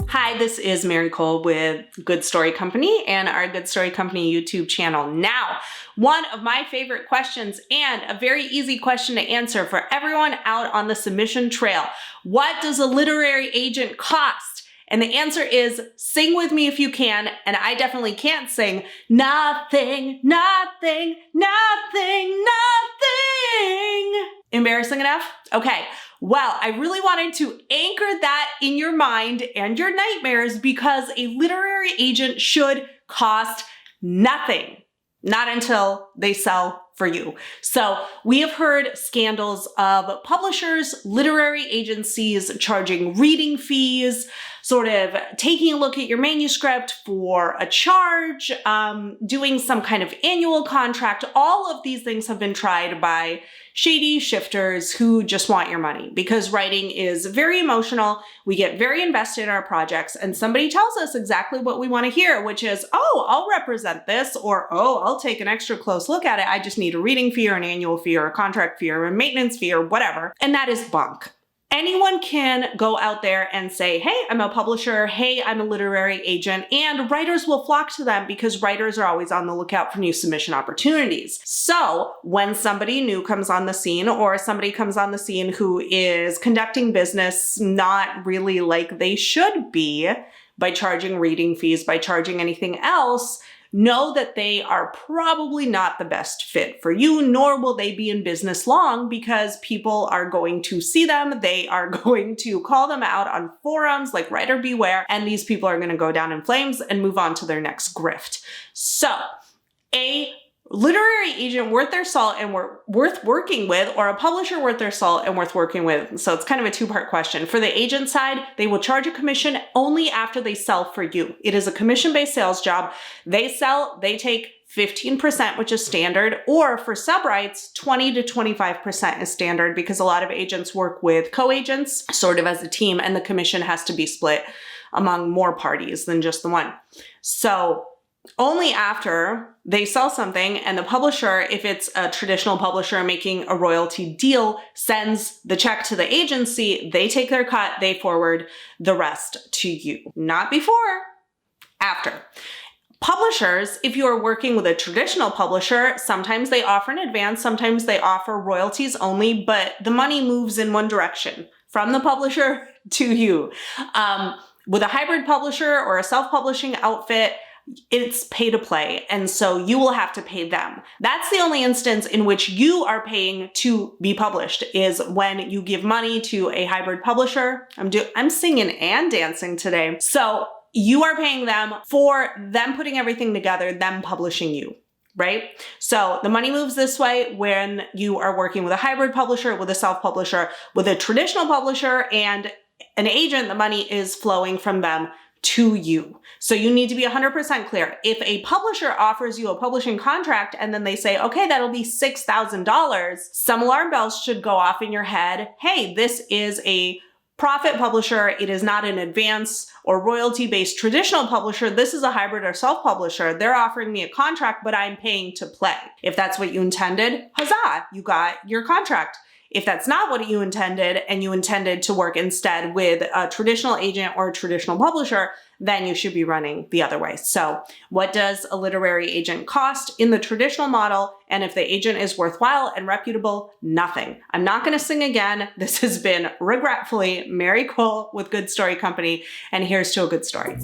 Hi, this is Mary Cole with Good Story Company and our Good Story Company YouTube channel. Now, one of my favorite questions and a very easy question to answer for everyone out on the submission trail. What does a literary agent cost? And the answer is, sing with me if you can, and I definitely can't sing. Nothing, nothing, nothing, nothing. Embarrassing enough? Okay. Well, I really wanted to anchor that in your mind and your nightmares because a literary agent should cost nothing. Not until they sell for you. So we have heard scandals of publishers, literary agencies charging reading fees, sort of taking a look at your manuscript for a charge, doing some kind of annual contract. All of these things have been tried by shady shifters who just want your money because writing is very emotional. We get very invested in our projects and somebody tells us exactly what we want to hear, which is, oh, I'll represent this, or, oh, I'll take an extra close look at it. I just need a reading fee or an annual fee or a contract fee or a maintenance fee or whatever. And that is bunk. Anyone can go out there and say, hey, I'm a publisher, hey, I'm a literary agent, and writers will flock to them because writers are always on the lookout for new submission opportunities. So when somebody new comes on the scene or somebody comes on the scene who is conducting business not really like they should be by charging reading fees, by charging anything else, know that they are probably not the best fit for you, nor will they be in business long because people are going to see them. They are going to call them out on forums like Writer Beware, and these people are going to go down in flames and move on to their next grift. So a literary agent worth their salt and worth working with, or a publisher worth their salt and worth working with. So it's kind of a two-part question. For the agent side, they will charge a commission only after they sell for you. It is a commission-based sales job. They sell, they take 15%, which is standard, or for sub-rights, 20 to 25% is standard because a lot of agents work with co-agents sort of as a team, and the commission has to be split among more parties than just the one. So only after they sell something and the publisher, if it's a traditional publisher making a royalty deal, sends the check to the agency, they take their cut, they forward the rest to you. Not before, after. Publishers, if you are working with a traditional publisher, sometimes they offer an advance, sometimes they offer royalties only, but the money moves in one direction, from the publisher to you. With a hybrid publisher or a self-publishing outfit, it's pay to play, and so you will have to pay them. That's the only instance in which you are paying to be published, is when you give money to a hybrid publisher. I'm singing and dancing today. So you are paying them for them putting everything together, them publishing you, right? So the money moves this way when you are working with a hybrid publisher, with a self-publisher, with a traditional publisher, and an agent, the money is flowing from them to you. So you need to be 100% clear. If a publisher offers you a publishing contract and then they say, okay, that'll be $6,000, some alarm bells should go off in your head. Hey, this is a profit publisher. It is not an advance or royalty-based traditional publisher. This is a hybrid or self-publisher. They're offering me a contract, but I'm paying to play. If that's what you intended, huzzah, you got your contract. If that's not what you intended and you intended to work instead with a traditional agent or a traditional publisher, then you should be running the other way. So what does a literary agent cost in the traditional model? And if the agent is worthwhile and reputable, nothing. I'm not going to sing again. This has been regretfully Mary Cole with Good Story Company, and here's to a good story.